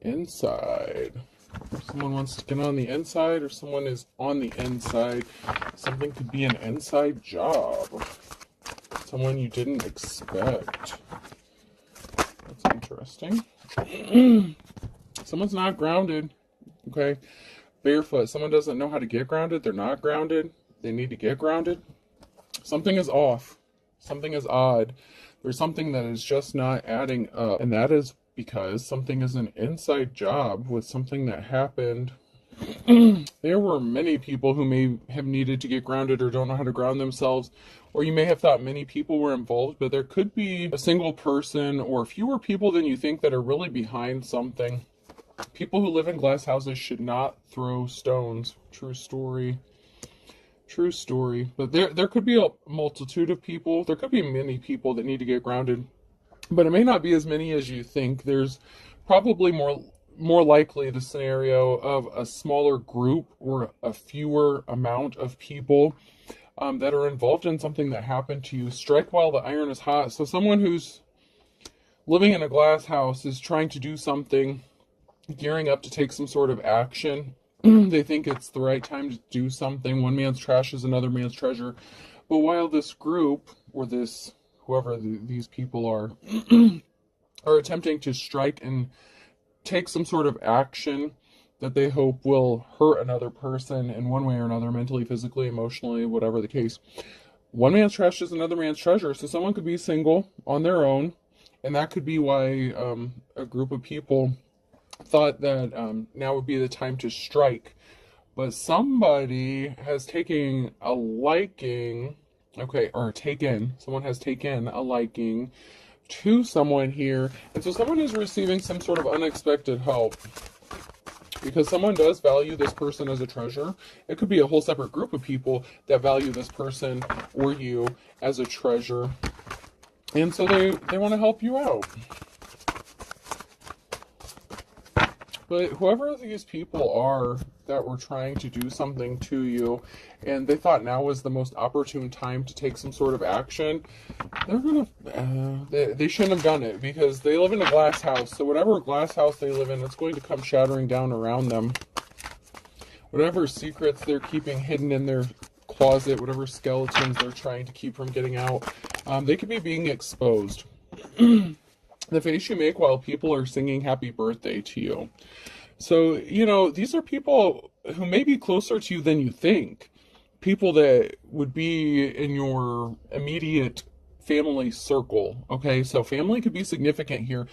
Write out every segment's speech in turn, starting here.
inside. Someone wants to get on the inside, or someone is on the inside. Something could be an inside job. Someone you didn't expect. That's interesting. Someone's not grounded. Okay. Barefoot. Someone doesn't know how to get grounded. They're not grounded. They need to get grounded. Something is off. Something is odd. There's something that is just not adding up. And that is because something is an inside job with something that happened. There were many people who may have needed to get grounded or don't know how to ground themselves, or you may have thought many people were involved, but there could be a single person or fewer people than you think that are really behind something. People who live in glass houses should not throw stones. True story. True story. But there could be a multitude of people. There could be many people that need to get grounded, but it may not be as many as you think. There's probably more likely the scenario of a smaller group or a fewer amount of people that are involved in something that happened to you. Strike while the iron is hot. So someone who's living in a glass house is trying to do something, gearing up to take some sort of action. They think it's the right time to do something. One man's trash is another man's treasure. But while this group, or this, whoever these people are attempting to strike and take some sort of action that they hope will hurt another person in one way or another, mentally, physically, emotionally, whatever the case. One man's trash is another man's treasure. So someone could be single on their own, and that could be why a group of people thought that now would be the time to strike. But somebody has taken a liking, someone has taken a liking to someone here. And so someone is receiving some sort of unexpected help, because someone does value this person as a treasure. It could be a whole separate group of people that value this person or you as a treasure. And so they want to help you out. But whoever these people are that were trying to do something to you, and they thought now was the most opportune time to take some sort of action, they shouldn't have done it, because they live in a glass house. So whatever glass house they live in, it's going to come shattering down around them. Whatever secrets they're keeping hidden in their closet, whatever skeletons they're trying to keep from getting out, they could be being exposed. The face you make while people are singing happy birthday to you. So, these are people who may be closer to you than you think. People that would be in your immediate family circle. Okay, so family could be significant here.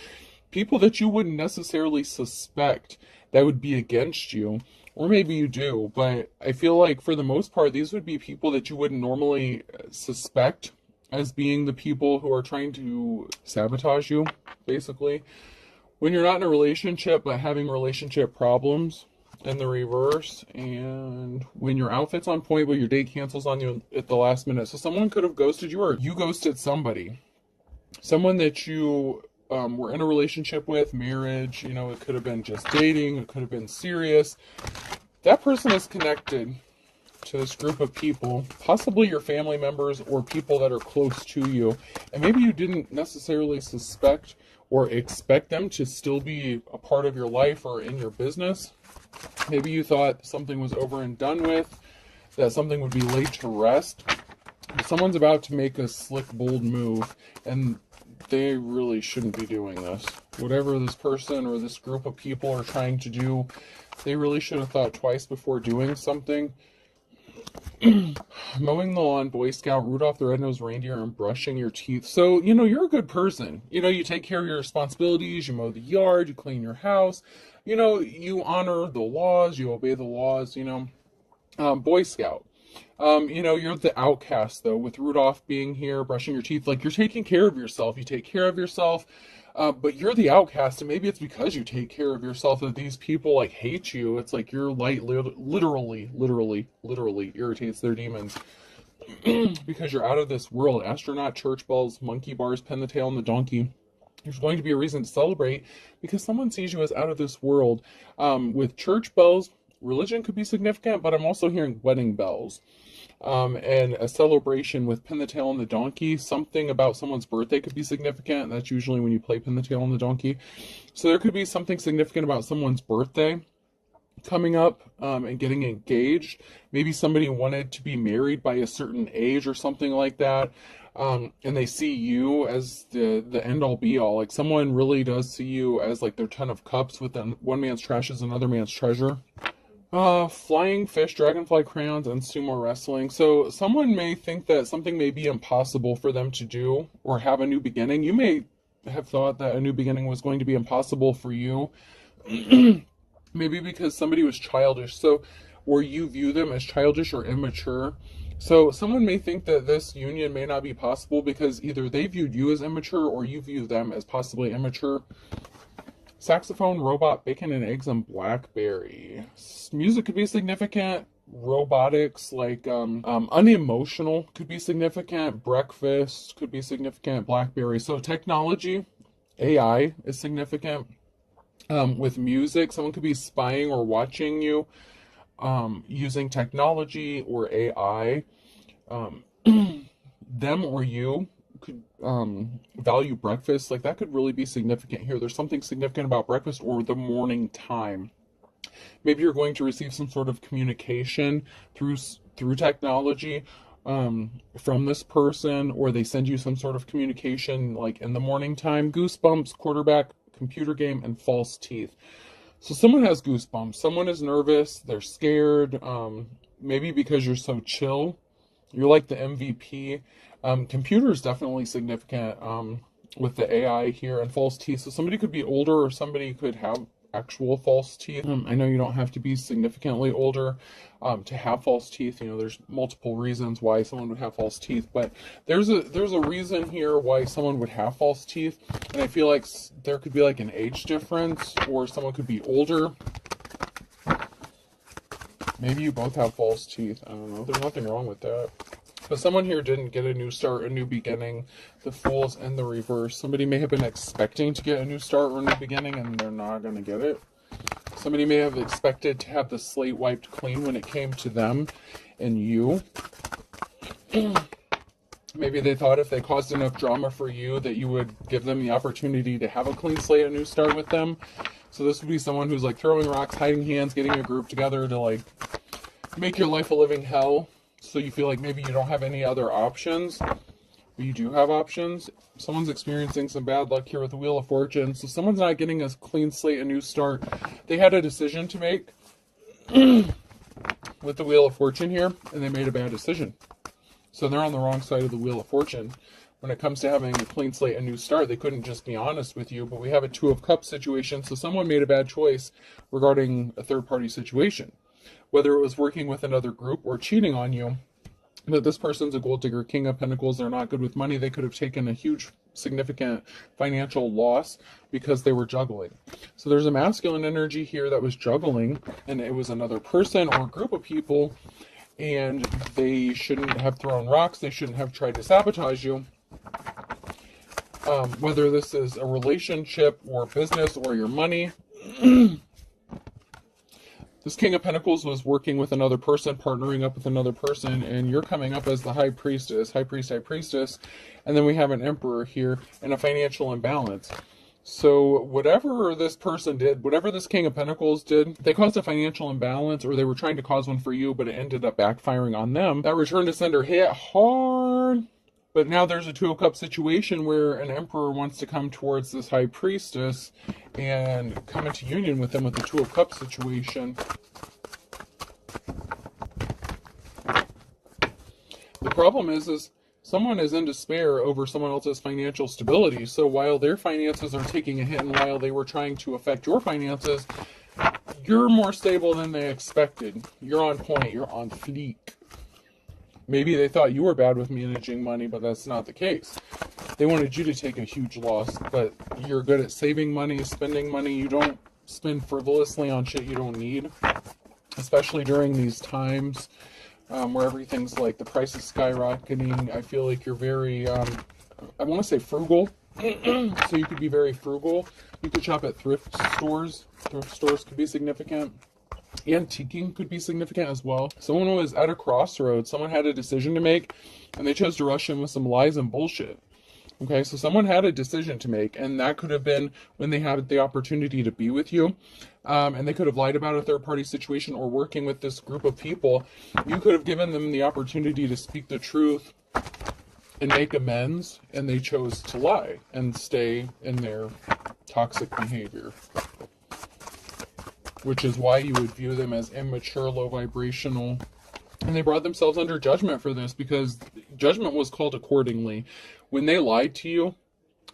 People that you wouldn't necessarily suspect that would be against you. Or maybe you do, but I feel like for the most part, these would be people that you wouldn't normally suspect as being the people who are trying to sabotage you, basically. When you're not in a relationship, but having relationship problems in the reverse, and when your outfit's on point, but your date cancels on you at the last minute. So someone could have ghosted you, or you ghosted somebody. Someone that you were in a relationship with, marriage, it could have been just dating, it could have been serious. That person is connected to this group of people, possibly your family members or people that are close to you, and maybe you didn't necessarily suspect or expect them to still be a part of your life or in your business. Maybe you thought something was over and done with, that something would be laid to rest. Someone's about to make a slick, bold move, and they really shouldn't be doing this. Whatever this person or this group of people are trying to do, they really should have thought twice before doing something. Mowing the lawn, Boy Scout, Rudolph the Red-Nosed Reindeer, and brushing your teeth. So, you're a good person. You take care of your responsibilities, you mow the yard, you clean your house, you honor the laws, you obey the laws, Boy Scout. You're the outcast, though, with Rudolph being here, brushing your teeth. Like, you're taking care of yourself. You take care of yourself, but you're the outcast, and maybe it's because you take care of yourself that these people, hate you. It's like your light literally irritates their demons. Because you're out of this world. Astronaut, church bells, monkey bars, pin the tail on the donkey. There's going to be a reason to celebrate, because someone sees you as out of this world. With church bells, Religion could be significant, but I'm also hearing wedding bells. And a celebration with pin the tail on the donkey. Something about someone's birthday could be significant. That's usually when you play pin the tail on the donkey. So there could be something significant about someone's birthday coming up, and getting engaged. Maybe somebody wanted to be married by a certain age or something like that. And they see you as the end all be all. Like someone really does see you as like their 10 of cups, with one man's trash is another man's treasure. Flying fish, dragonfly crayons, and sumo wrestling. So someone may think that something may be impossible for them to do or have a new beginning. You may have thought that a new beginning was going to be impossible for you. Maybe because somebody was childish. So, or you view them as childish or immature. So someone may think that this union may not be possible because either they viewed you as immature or you view them as possibly immature. Saxophone, robot, bacon and eggs, and blackberry. Music could be significant. Robotics, like unemotional, could be significant. Breakfast could be significant. Blackberry. So technology, AI is significant. With music, someone could be spying or watching you using technology or AI. Them or you could value breakfast. Like that could really be significant here. There's something significant about breakfast or the morning time. Maybe you're going to receive some sort of communication through technology from this person, or they send you some sort of communication like in the morning time. Goosebumps, quarterback, computer game, and false teeth. So someone has goosebumps. Someone is nervous. They're scared. Maybe because you're so chill. You're like the MVP. Computer is definitely significant with the AI here, and false teeth. So somebody could be older, or somebody could have actual false teeth. I know you don't have to be significantly older to have false teeth. You know, there's multiple reasons why someone would have false teeth, but there's a reason here why someone would have false teeth, and I feel like there could be like an age difference, or someone could be older. Maybe you both have false teeth. I don't know. There's nothing wrong with that. But someone here didn't get a new start, a new beginning. The Fool's and the reverse. Somebody may have been expecting to get a new start or a new beginning, and they're not going to get it. Somebody may have expected to have the slate wiped clean when it came to them and you. Maybe they thought if they caused enough drama for you that you would give them the opportunity to have a clean slate, a new start with them. So this would be someone who's like throwing rocks, hiding hands, getting a group together to like make your life a living hell. So you feel like maybe you don't have any other options, but you do have options. Someone's experiencing some bad luck here with the Wheel of Fortune. So someone's not getting a clean slate, a new start. They had a decision to make with the Wheel of Fortune here, and they made a bad decision. So they're on the wrong side of the Wheel of Fortune. When it comes to having a clean slate, a new start, they couldn't just be honest with you, but we have a Two of Cups situation. So someone made a bad choice regarding a third-party situation. Whether it was working with another group or cheating on you. But this person's a gold digger, King of Pentacles. They're not good with money. They could have taken a huge, significant financial loss because they were juggling. So there's a masculine energy here that was juggling, and it was another person or group of people, and they shouldn't have thrown rocks. They shouldn't have tried to sabotage you. Whether this is a relationship or business or your money. This King of Pentacles was working with another person, partnering up with another person, and you're coming up as the High Priestess, High Priest, High Priestess, and then we have an Emperor here and a financial imbalance. So whatever this person did, whatever this King of Pentacles did, they caused a financial imbalance, or they were trying to cause one for you, but it ended up backfiring on them. That return to sender hit hard. But now there's a Two of Cups situation where an Emperor wants to come towards this High Priestess and come into union with them with the Two of Cups situation. The problem is someone is in despair over someone else's financial stability. So while their finances are taking a hit and while they were trying to affect your finances, you're more stable than they expected. You're on point. You're on fleek. Maybe they thought you were bad with managing money, but that's not the case. They wanted you to take a huge loss, but you're good at saving money, spending money. You don't spend frivolously on shit you don't need, especially during these times where everything's like the price is skyrocketing. I feel like you're very, I want to say frugal. So you could be very frugal. You could shop at thrift stores. Thrift stores could be significant. Antiquing could be significant as well. Someone was at a crossroads. Someone had a decision to make, and they chose to rush in with some lies and bullshit. Okay, so someone had a decision to make, and that could have been when they had the opportunity to be with you, and they could have lied about a third-party situation, or working with this group of people. You could have given them the opportunity to speak the truth and make amends, and they chose to lie and stay in their toxic behavior, which is why you would view them as immature, low vibrational. And they brought themselves under judgment for this, because judgment was called accordingly. When they lied to you,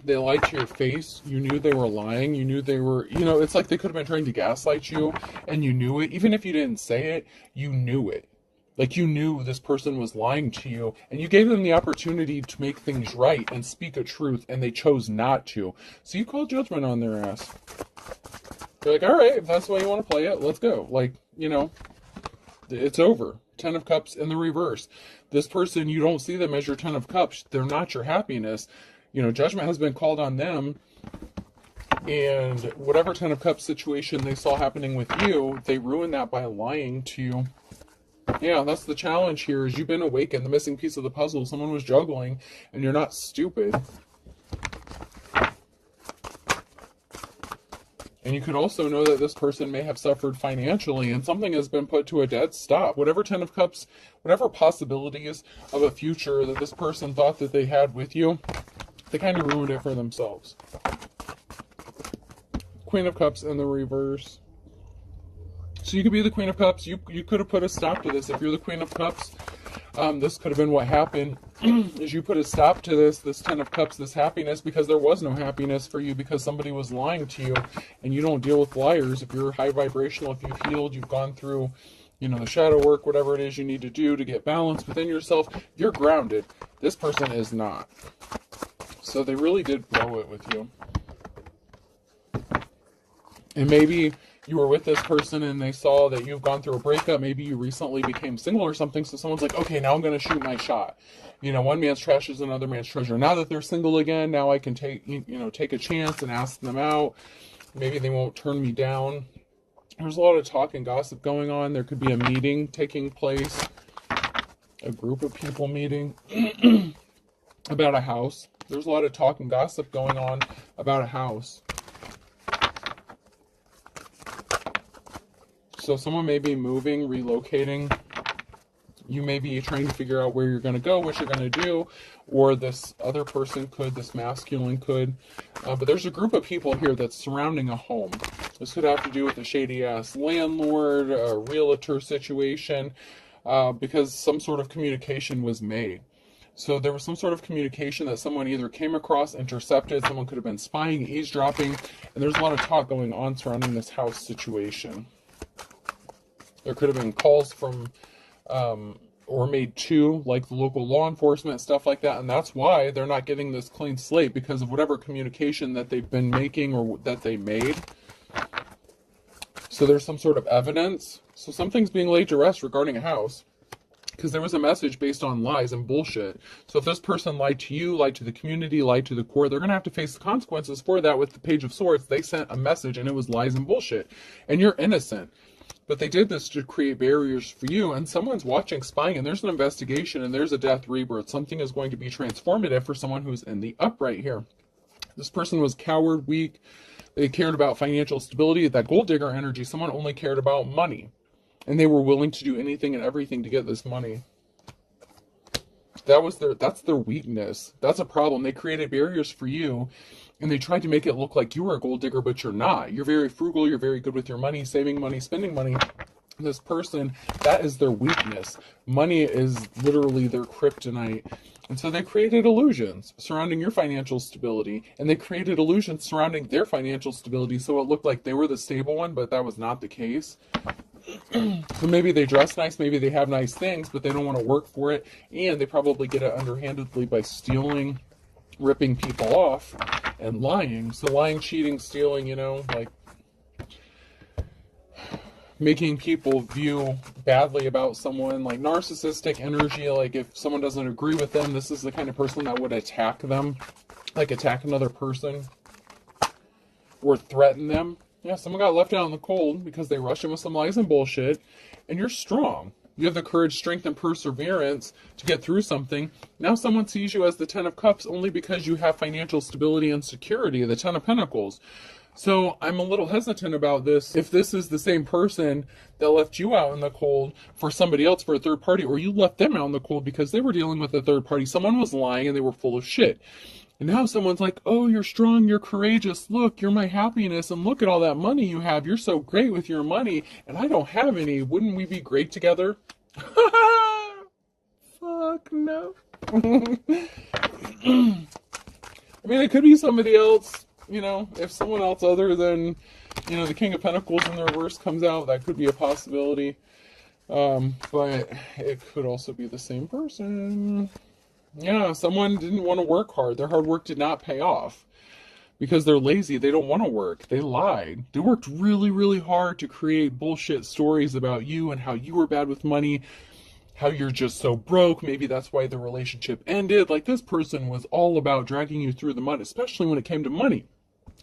they lied to your face. You knew they were lying. You knew they were, it's like they could have been trying to gaslight you, and you knew it. Even if you didn't say it, you knew it. Like, you knew this person was lying to you, and you gave them the opportunity to make things right and speak a truth, and they chose not to. So you called judgment on their ass. You're like, all right, if that's the way you want to play it, let's go. Like, it's over. 10 of Cups in the reverse. This person, you don't see them as your 10 of Cups. They're not your happiness. Judgment has been called on them. And whatever 10 of Cups situation they saw happening with you, they ruined that by lying to you. Yeah, that's the challenge here, is you've been awakened. The missing piece of the puzzle. Someone was juggling, and you're not stupid. And you could also know that this person may have suffered financially, and something has been put to a dead stop. Whatever 10 of Cups, whatever possibilities of a future that this person thought that they had with you, they kind of ruined it for themselves. Queen of Cups in the reverse. So you could be the Queen of Cups. You could have put a stop to this. If you're the Queen of Cups, this could have been what happened, is you put a stop to this 10 of Cups, this happiness, because there was no happiness for you, because somebody was lying to you, and you don't deal with liars. If you're high vibrational, if you've healed, you've gone through, the shadow work, whatever it is you need to do to get balance within yourself, you're grounded. This person is not. So they really did blow it with you. And maybe you were with this person and they saw that you've gone through a breakup. Maybe you recently became single or something. So someone's like, okay, now I'm going to shoot my shot. One man's trash is another man's treasure. Now that they're single again, now I can take a chance and ask them out. Maybe they won't turn me down. There's a lot of talk and gossip going on. There could be a meeting taking place, a group of people meeting about a house. There's a lot of talk and gossip going on about a house. So someone may be moving, relocating. You may be trying to figure out where you're going to go, what you're going to do, or this other person could, this masculine could. But there's a group of people here that's surrounding a home. This could have to do with a shady-ass landlord, a realtor situation, because some sort of communication was made. So there was some sort of communication that someone either came across, intercepted, someone could have been spying, eavesdropping, and there's a lot of talk going on surrounding this house situation. There could have been calls from, or made to, like the local law enforcement, stuff like that. And that's why they're not getting this clean slate, because of whatever communication that they've been making or that they made. So there's some sort of evidence. So something's being laid to rest regarding a house, because there was a message based on lies and bullshit. So if this person lied to you, lied to the community, lied to the core, they're going to have to face the consequences for that. With the Page of Swords, they sent a message and it was lies and bullshit. And you're innocent. But they did this to create barriers for you, and someone's watching, spying, and there's an investigation, and there's a death rebirth. Something is going to be transformative for someone who's in the upright here. This person was coward, weak. They cared about financial stability. That gold digger energy, someone only cared about money. And they were willing to do anything and everything to get this money. That's their weakness. That's a problem. They created barriers for you, and they tried to make it look like you were a gold digger, but you're not. You're very frugal. You're very good with your money, saving money, spending money. This person, that is their weakness. Money is literally their kryptonite. And so they created illusions surrounding your financial stability, and they created illusions surrounding their financial stability, so it looked like they were the stable one, but that was not the case. So maybe they dress nice, maybe they have nice things, but they don't want to work for it, and they probably get it underhandedly by stealing, ripping people off, and lying. So lying, cheating, stealing, like making people view badly about someone, like narcissistic energy. Like if someone doesn't agree with them, this is the kind of person that would attack them, like attack another person or threaten them. Yeah, someone got left out in the cold because they rushed in with some lies and bullshit, and you're strong. You have the courage, strength, and perseverance to get through something. Now someone sees you as the Ten of Cups only because you have financial stability and security, the Ten of Pentacles. So I'm a little hesitant about this. If this is the same person that left you out in the cold for somebody else, for a third party, or you left them out in the cold because they were dealing with a third party, someone was lying and they were full of shit. And now someone's like, oh, you're strong, you're courageous, look, you're my happiness, and look at all that money you have, you're so great with your money, and I don't have any, wouldn't we be great together? Fuck no. I mean, it could be somebody else, you know, if someone else other than, you know, the King of Pentacles in the reverse comes out, that could be a possibility. But it could also be the same person. Yeah, someone didn't want to work hard. Their hard work did not pay off because they're lazy. They don't want to work. They lied. They worked really, really hard to create bullshit stories about you and how you were bad with money, how you're just so broke. Maybe that's why the relationship ended. Like, this person was all about dragging you through the mud, especially when it came to money.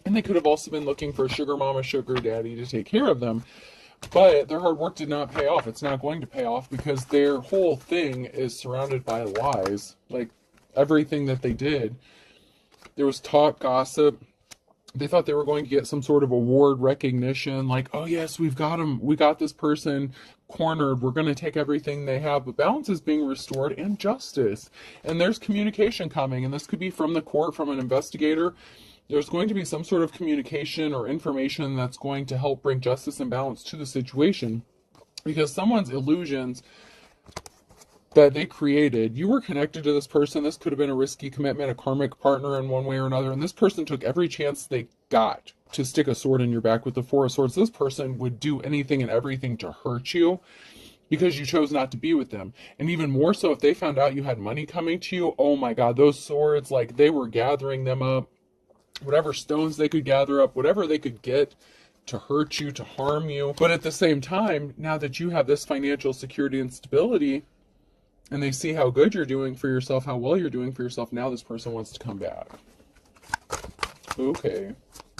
And they could have also been looking for a sugar mama, sugar daddy to take care of them. But their hard work did not pay off. It's not going to pay off because their whole thing is surrounded by lies. Like, everything that they did, there was talk, gossip. They thought they were going to get some sort of award recognition. Like, oh yes, we've got them. We got this person cornered. We're going to take everything they have. But balance is being restored and justice. And there's communication coming. And this could be from the court, from an investigator. There's going to be some sort of communication or information that's going to help bring justice and balance to the situation. Because someone's illusions that they created, you were connected to this person. This could have been a risky commitment, a karmic partner in one way or another. And this person took every chance they got to stick a sword in your back with the Four of Swords. This person would do anything and everything to hurt you because you chose not to be with them. And even more so, if they found out you had money coming to you, oh my God, those swords, like, they were gathering them up. Whatever stones they could gather up, whatever they could get to hurt you, to harm you. But at the same time, now that you have this financial security and stability, and they see how good you're doing for yourself, how well you're doing for yourself, now this person wants to come back. Okay.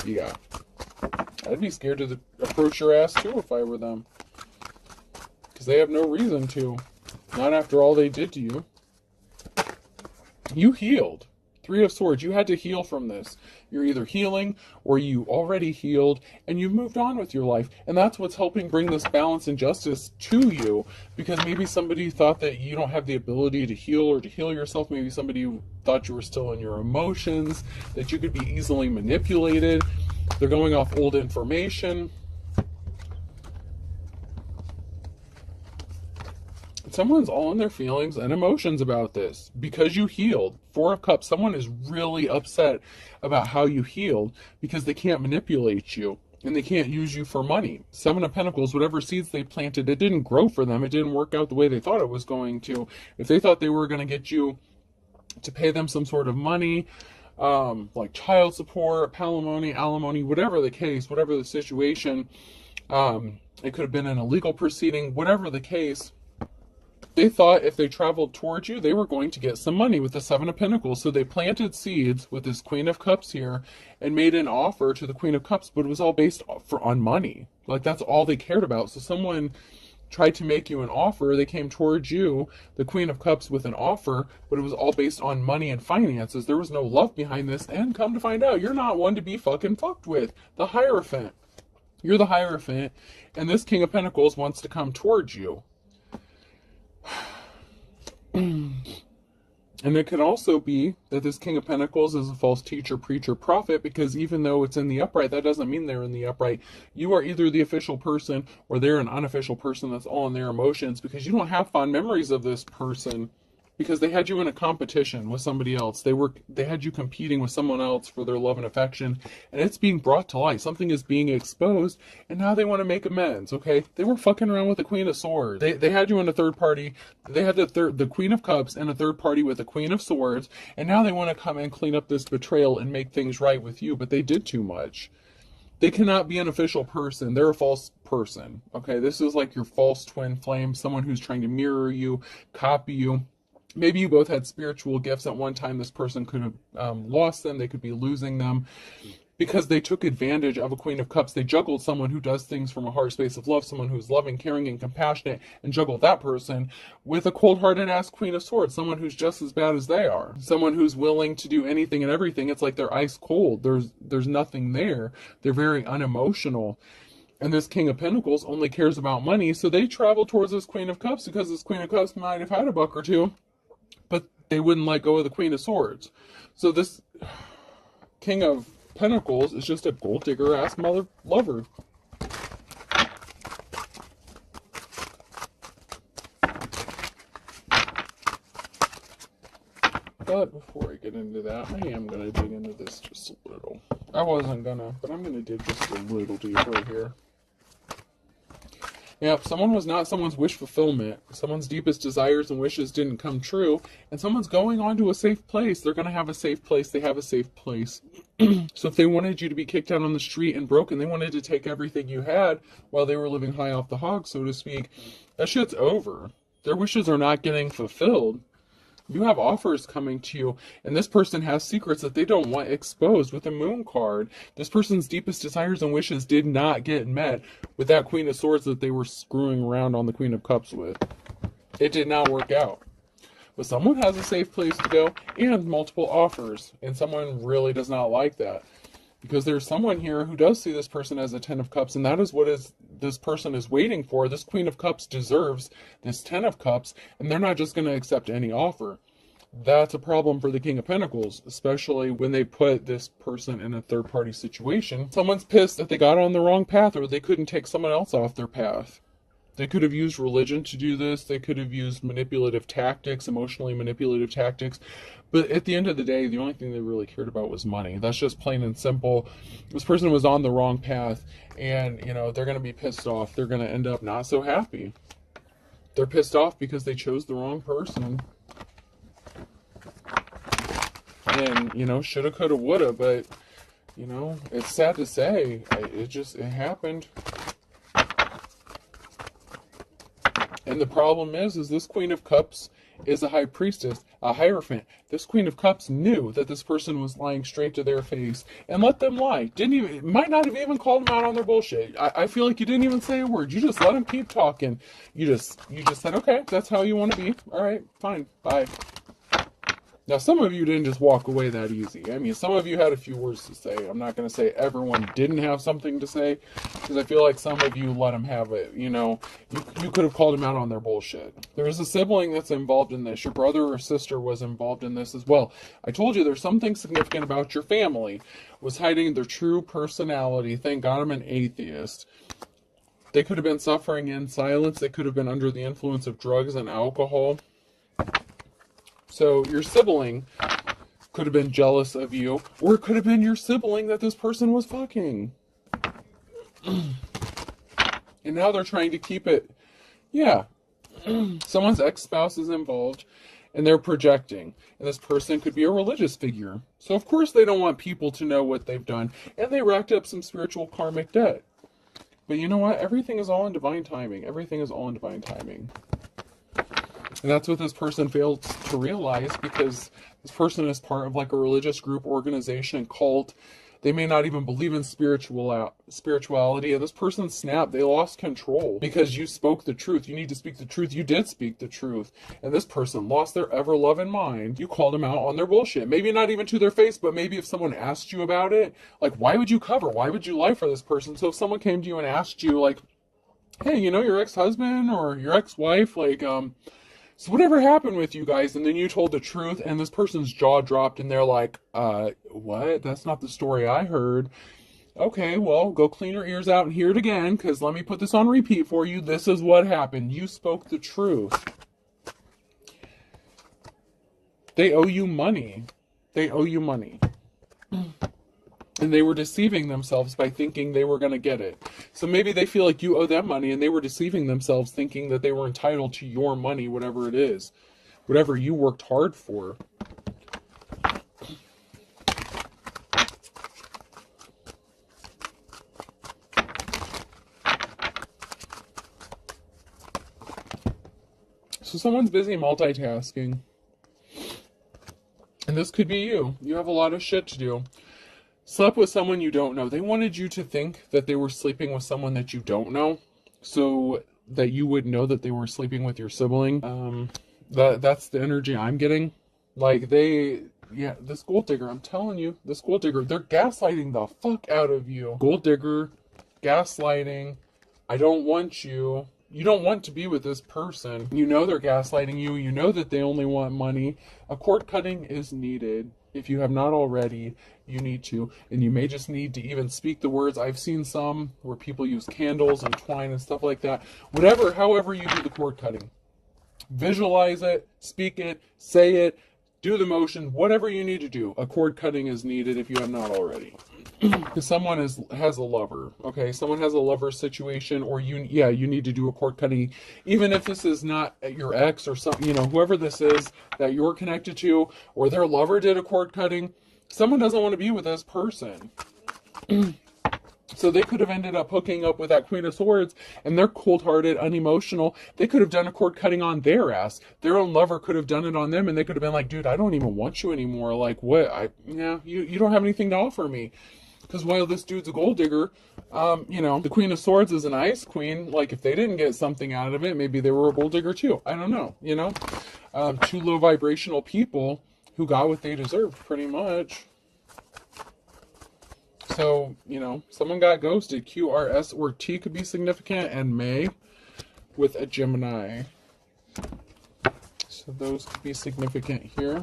Yeah. I'd be scared to approach your ass too if I were them. Because they have no reason to. Not after all they did to you. You healed. Three of Swords, you had to heal from this. You're either healing or you already healed and you've moved on with your life. And that's what's helping bring this balance and justice to you. Because maybe somebody thought that you don't have the ability to heal or to heal yourself. Maybe somebody thought you were still in your emotions, that you could be easily manipulated. They're going off old information. Someone's all in their feelings and emotions about this because you healed. Four of Cups, someone is really upset about how you healed because they can't manipulate you and they can't use you for money. Seven of Pentacles, whatever seeds they planted, it didn't grow for them. It didn't work out the way they thought it was going to. If they thought they were going to get you to pay them some sort of money, like child support, alimony, whatever the case, whatever the situation, it could have been an illegal proceeding, whatever the case, they thought if they traveled towards you, they were going to get some money with the Seven of Pentacles. So they planted seeds with this Queen of Cups here and made an offer to the Queen of Cups, but it was all based on money. Like, that's all they cared about. So someone tried to make you an offer. They came towards you, the Queen of Cups, with an offer, but it was all based on money and finances. There was no love behind this. And come to find out, you're not one to be fucking fucked with. The Hierophant. You're the Hierophant, and this King of Pentacles wants to come towards you. And it could also be that this King of Pentacles is a false teacher, preacher, prophet, because even though it's in the upright, that doesn't mean they're in the upright. You are either the official person or they're an unofficial person that's all in their emotions, because you don't have fond memories of this person because they had you in a competition with somebody else. They had you competing with someone else for their love and affection, and it's being brought to light. Something is being exposed, and now they want to make amends, okay? They were fucking around with the Queen of Swords. They had you in a third party. They had the Queen of Cups and a third party with the Queen of Swords, and now they want to come and clean up this betrayal and make things right with you, but they did too much. They cannot be an official person. They're a false person, okay? This is like your false twin flame, someone who's trying to mirror you, copy you. Maybe you both had spiritual gifts at one time. This person could have lost them. They could be losing them. because they took advantage of a Queen of Cups. They juggled someone who does things from a heart space of love, someone who's loving, caring, and compassionate, and juggled that person with a cold-hearted ass Queen of Swords, someone who's just as bad as they are, someone who's willing to do anything and everything. It's like they're ice cold. There's nothing there. They're very unemotional. And this King of Pentacles only cares about money, so they travel towards this Queen of Cups because this Queen of Cups might have had a buck or two, but they wouldn't let go of the Queen of Swords. So this King of Pentacles is just a gold digger ass mother lover. But before I get into that, I am going to dig into this just a little. I wasn't gonna, but I'm going to dig just a little deeper here. Yep, someone was not someone's wish fulfillment. Someone's deepest desires and wishes didn't come true, and someone's going on to a safe place. They're going to have a safe place. They have a safe place. So if they wanted you to be kicked out on the street and broken, they wanted to take everything you had while they were living high off the hog, so to speak, that shit's over. Their wishes are not getting fulfilled. You have offers coming to you, and this person has secrets that they don't want exposed with a moon card. This person's deepest desires and wishes did not get met with that Queen of Swords that they were screwing around on the Queen of Cups with. It did not work out. But someone has a safe place to go and multiple offers, and someone really does not like that. Because there's someone here who does see this person as a Ten of Cups, and that is what this person is waiting for. This Queen of Cups deserves this Ten of Cups, and they're not just going to accept any offer. That's a problem for the King of Pentacles, especially when they put this person in a third-party situation. Someone's pissed that they got on the wrong path, or they couldn't take someone else off their path. They could have used religion to do this. They could have used manipulative tactics, emotionally manipulative tactics. But at the end of the day, the only thing they really cared about was money. That's just plain and simple. This person was on the wrong path, and, you know, they're going to be pissed off. They're going to end up not so happy. They're pissed off because they chose the wrong person. And, you know, shoulda, coulda, woulda, but, you know, it's sad to say. It happened. And the problem is this Queen of Cups is a high priestess, a hierophant. This Queen of Cups knew that this person was lying straight to their face and let them lie. Might not have even called them out on their bullshit. I feel like you didn't even say a word. You just let them keep talking. You just said, okay, that's how you want to be. All right, fine, bye. Now, some of you didn't just walk away that easy. I mean, some of you had a few words to say. I'm not going to say everyone didn't have something to say, because I feel like some of you let them have it. You know, you could have called them out on their bullshit. There is a sibling that's involved in this. Your brother or sister was involved in this as well. I told you there's something significant about your family. Was hiding their true personality. Thank God I'm an atheist. They could have been suffering in silence. They could have been under the influence of drugs and alcohol. So your sibling could have been jealous of you, or it could have been your sibling that this person was fucking. And now they're trying to keep it. Yeah. Someone's ex-spouse is involved, and they're projecting. And this person could be a religious figure. So of course they don't want people to know what they've done, and they racked up some spiritual karmic debt. But you know what? Everything is all in divine timing. Everything is all in divine timing. And that's what this person failed to realize, because this person is part of like a religious group, organization, cult. They may not even believe in spirituality. And this person snapped. They lost control because you spoke the truth. You need to speak the truth. You did speak the truth. And this person lost their ever-loving mind. You called them out on their bullshit. Maybe not even to their face, but maybe if someone asked you about it, like, why would you cover? Why would you lie for this person? So if someone came to you and asked you, like, hey, you know, your ex-husband or your ex-wife, like, so whatever happened with you guys? And then you told the truth, and this person's jaw dropped, and they're like, what? That's not the story I heard. Okay, well, go clean your ears out and hear it again, because let me put this on repeat for you. This is what happened. You spoke the truth. They owe you money. They owe you money. And they were deceiving themselves by thinking they were going to get it. So maybe they feel like you owe them money, and they were deceiving themselves thinking that they were entitled to your money, whatever it is. Whatever you worked hard for. So someone's busy multitasking. And this could be you. You have a lot of shit to do. slept with someone you don't know. They wanted you to think that they were sleeping with someone that you don't know, so that you would know that they were sleeping with your sibling. That's the energy I'm getting. Like yeah, this gold digger, I'm telling you, this gold digger, they're gaslighting the fuck out of you. Gold digger, gaslighting, I don't want you. You don't want to be with this person. You know they're gaslighting you. You know that they only want money. A cord cutting is needed. If you have not already, you need to. And you may just need to even speak the words. I've seen some where people use candles and twine and stuff like that. Whatever, however you do the cord cutting. Visualize it, speak it, say it, do the motion, whatever you need to do. A cord cutting is needed if you have not already. Because someone has a lover, okay? Someone has a lover situation, or you need to do a cord cutting, even if this is not your ex or something, whoever this is that you're connected to, or their lover did a cord cutting. Someone doesn't want to be with this person. So they could have ended up hooking up with that Queen of Swords, and they're cold-hearted, unemotional. They could have done a cord cutting on their ass. Their own lover could have done it on them, and they could have been like, dude, I don't even want you anymore. Like, what? You don't have anything to offer me. Because while this dude's a gold digger, the Queen of Swords is an ice queen. Like, if they didn't get something out of it, maybe they were a gold digger too. I don't know, two low vibrational people who got what they deserved, pretty much. So, someone got ghosted. Q, R, S, or T could be significant, and May with a Gemini. So those could be significant here.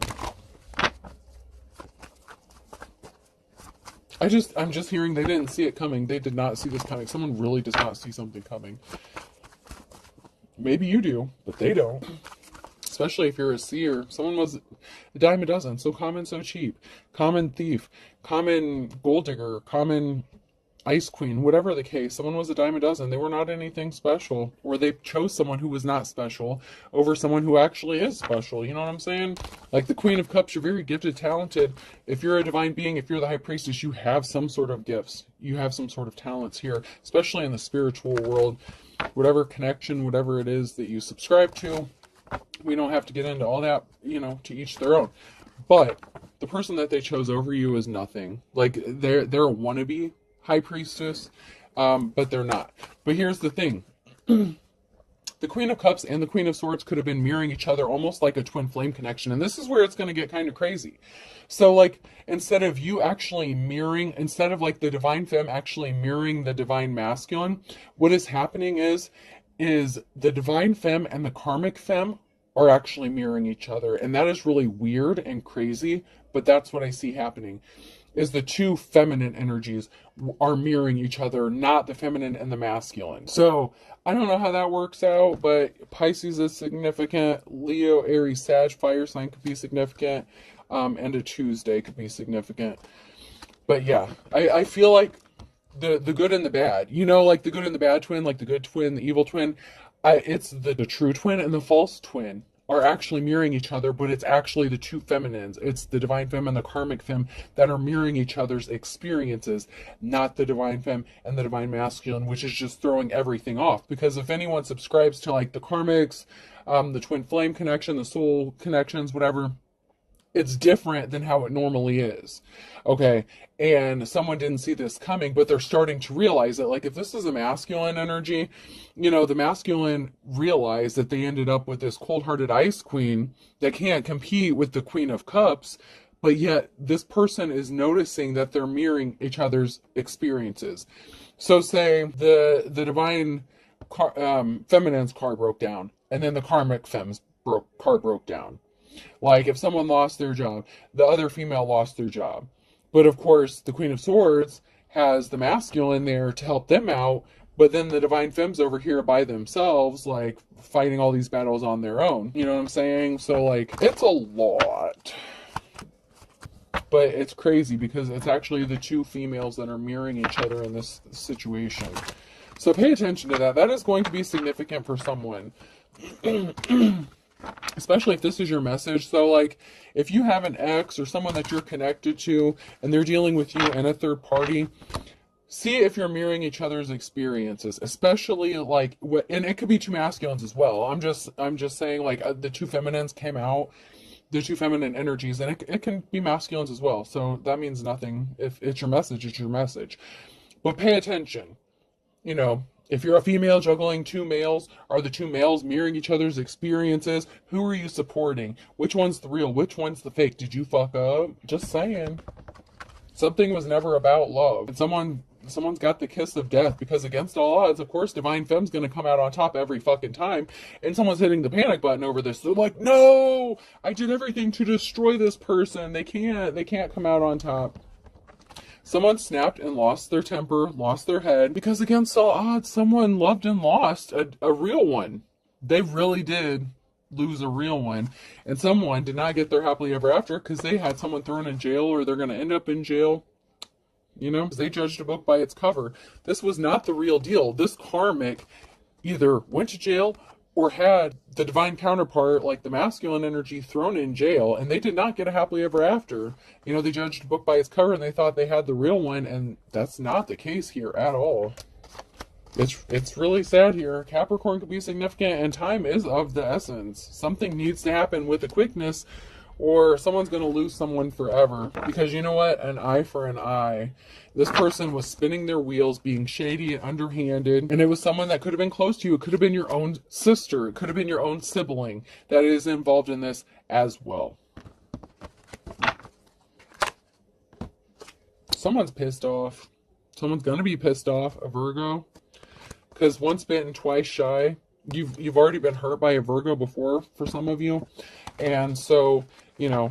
I'm just hearing they didn't see it coming. They did not see this coming. Someone really does not see something coming. Maybe you do, but they don't. Especially if you're a seer. Someone was a dime a dozen. So common, so cheap. Common thief. Common gold digger. Common ice queen. Whatever the case. Someone was a dime a dozen. They were not anything special. Or they chose someone who was not special over someone who actually is special. You know what I'm saying? Like the Queen of Cups, you're very gifted, talented. If you're a divine being, if you're the High Priestess, you have some sort of gifts. You have some sort of talents here. Especially in the spiritual world. Whatever connection, whatever it is that you subscribe to. We don't have to get into all that, to each their own. But the person that they chose over you is nothing. Like, they're a wannabe High Priestess, but they're not. But here's the thing. The Queen of Cups and the Queen of Swords could have been mirroring each other almost like a twin flame connection. And this is where it's going to get kind of crazy. So, like, instead of the Divine Femme actually mirroring the Divine Masculine, what is happening is the Divine Femme and the Karmic Femme are actually mirroring each other. And that is really weird and crazy, but that's what I see happening, is the two feminine energies are mirroring each other, not the feminine and the masculine. So I don't know how that works out, but Pisces is significant. Leo, Aries, Sag, fire sign could be significant. And a Tuesday could be significant. But yeah, I feel like the good and the bad, like the good and the bad twin, like the good twin, the evil twin, it's the true twin and the false twin are actually mirroring each other, but it's actually the two feminines. It's the Divine Femme and the Karmic Femme that are mirroring each other's experiences, not the Divine Femme and the Divine Masculine, which is just throwing everything off. Because if anyone subscribes to like the Karmics, the twin flame connection, the soul connections, whatever, it's different than how it normally is. Okay. And someone didn't see this coming, but they're starting to realize that, like, if this is a masculine energy, the masculine realized that they ended up with this cold-hearted ice queen that can't compete with the Queen of Cups, but yet this person is noticing that they're mirroring each other's experiences. So say the divine feminine's car broke down, and then the karmic femme's car broke down. Like, if someone lost their job, the other female lost their job. But of course, the Queen of Swords has the masculine there to help them out, but then the Divine Femmes over here by themselves, like, fighting all these battles on their own. You know what I'm saying? So, like, it's a lot. But it's crazy because it's actually the two females that are mirroring each other in this situation. So pay attention to that. That is going to be significant for someone. Especially if this is your message. So, like, if you have an ex or someone that you're connected to and they're dealing with you and a third party, see if you're mirroring each other's experiences, especially like and it could be two masculines as well. I'm just saying, like, the two feminines came out, the two feminine energies, and it can be masculines as well. So that means nothing. If it's your message, it's your message. But pay attention. You know, if you're a female juggling two males, are the two males mirroring each other's experiences? Who are you supporting? Which one's the real? Which one's the fake? Did you fuck up? Just saying. Something was never about love. And someone's got the kiss of death, because against all odds, of course, Divine Femme's going to come out on top every fucking time. And someone's hitting the panic button over this. They're like, no, I did everything to destroy this person. They can't come out on top. Someone snapped and lost their temper, lost their head, because against all odds, someone loved and lost a real one. They really did lose a real one. And someone did not get their happily ever after because they had someone thrown in jail, or they're going to end up in jail. You know, they judged a book by its cover. This was not the real deal. This karmic either went to jail or had the divine counterpart, like the masculine energy, thrown in jail, and they did not get a happily ever after. You know, they judged a book by its cover and they thought they had the real one, and that's not the case here at all. It's really sad here. Capricorn could be significant, and time is of the essence. Something needs to happen with a quickness, or someone's going to lose someone forever. Because you know what? An eye for an eye. This person was spinning their wheels, being shady and underhanded, and it was someone that could have been close to you. It could have been your own sister. It could have been your own sibling that is involved in this as well. Someone's pissed off. Someone's going to be pissed off, a Virgo. Because once bitten, twice shy. You've already been hurt by a Virgo before, for some of you. And so, you know,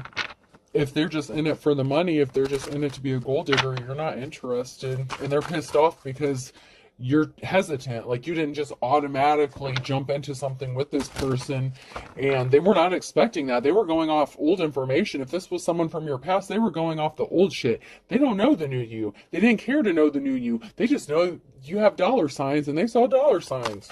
if they're just in it for the money, if they're just in it to be a gold digger, you're not interested. And they're pissed off because you're hesitant. Like, you didn't just automatically jump into something with this person. And they were not expecting that. They were going off old information. If this was someone from your past, they were going off the old shit. They don't know the new you. They didn't care to know the new you. They just know you have dollar signs, and they saw dollar signs.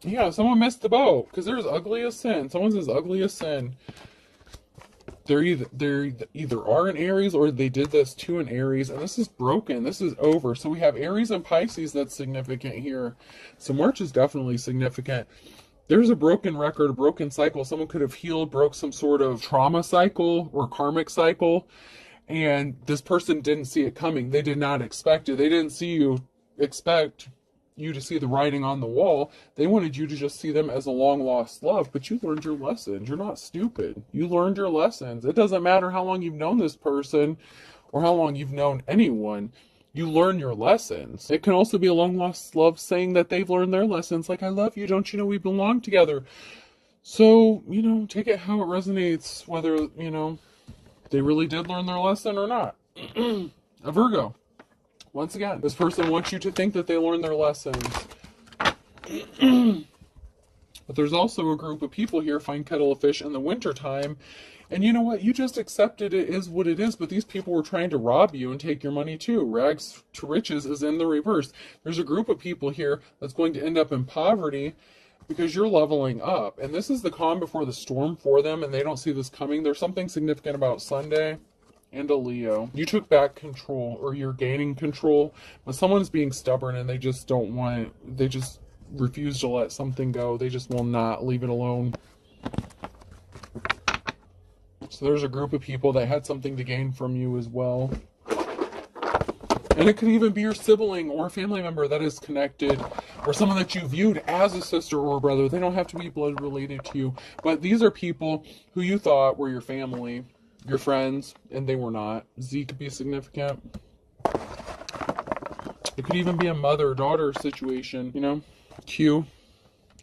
Yeah, someone missed the boat, because there's ugly as sin. Someone's as ugly as sin. They're either are an Aries, or they did this to an Aries, and this is broken. This is over. So we have Aries and Pisces that's significant here. So March is definitely significant. There's a broken record, a broken cycle. Someone could have healed, broke some sort of trauma cycle or karmic cycle, and this person didn't see it coming. They did not expect it. They didn't expect you to see the writing on the wall. They wanted you to just see them as a long lost love, but you learned your lessons. You're not stupid. You learned your lessons. It doesn't matter how long you've known this person or how long you've known anyone. You learn your lessons. It can also be a long lost love saying that they've learned their lessons. Like, I love you. Don't you know we belong together? So, you know, take it how it resonates, whether, you know, they really did learn their lesson or not. A Virgo. Once again, this person wants you to think that they learned their lessons. But there's also a group of people here, find kettle of fish in the wintertime. And you know what? You just accepted it is what it is, but these people were trying to rob you and take your money too. Rags to riches is in the reverse. There's a group of people here that's going to end up in poverty because you're leveling up. And this is the calm before the storm for them, and they don't see this coming. There's something significant about Sunday. And a Leo. You took back control, or you're gaining control, but someone's being stubborn and they just don't want it. They just refuse to let something go. They just will not leave it alone. So there's a group of people that had something to gain from you as well. And it could even be your sibling or a family member that is connected, or someone that you viewed as a sister or a brother. They don't have to be blood related to you, but these are people who you thought were your family, your friends, and they were not. Z could be significant. It could even be a mother-daughter situation, you know? Q,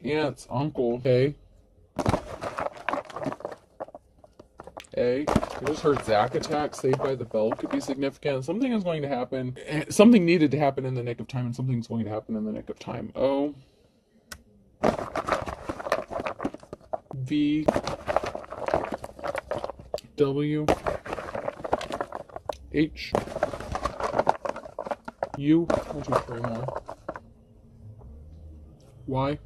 aunts, uncle, A. I just heard Zack attack, Saved by the Bell could be significant. Something is going to happen. Something needed to happen in the nick of time, and something's going to happen in the nick of time. O. V. W. H. U. 1, 2, 3 more. Y.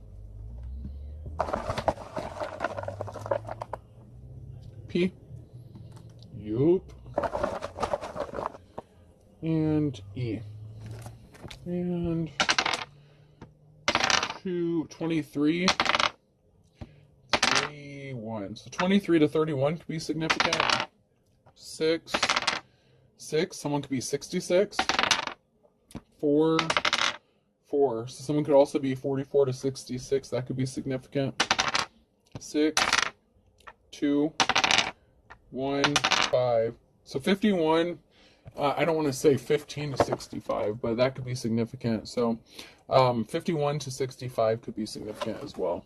P. Yup. And E. And to 23, 31. So 23 to 31 could be significant. 6, 6. Someone could be 66. 4, 4. So someone could also be 44 to 66. That could be significant. 6, 2, 1, 5. So 51. I don't want to say 15 to 65, but that could be significant. So 51 to 65 could be significant as well.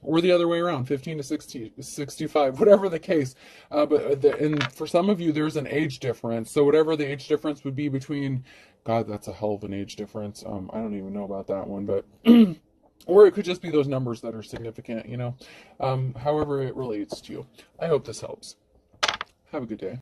Or the other way around, 15 to 65, whatever the case. And for some of you, there's an age difference. So whatever the age difference would be between, God, that's a hell of an age difference. I don't even know about that one, but, or it could just be those numbers that are significant, you know, however it relates to you. I hope this helps. Have a good day.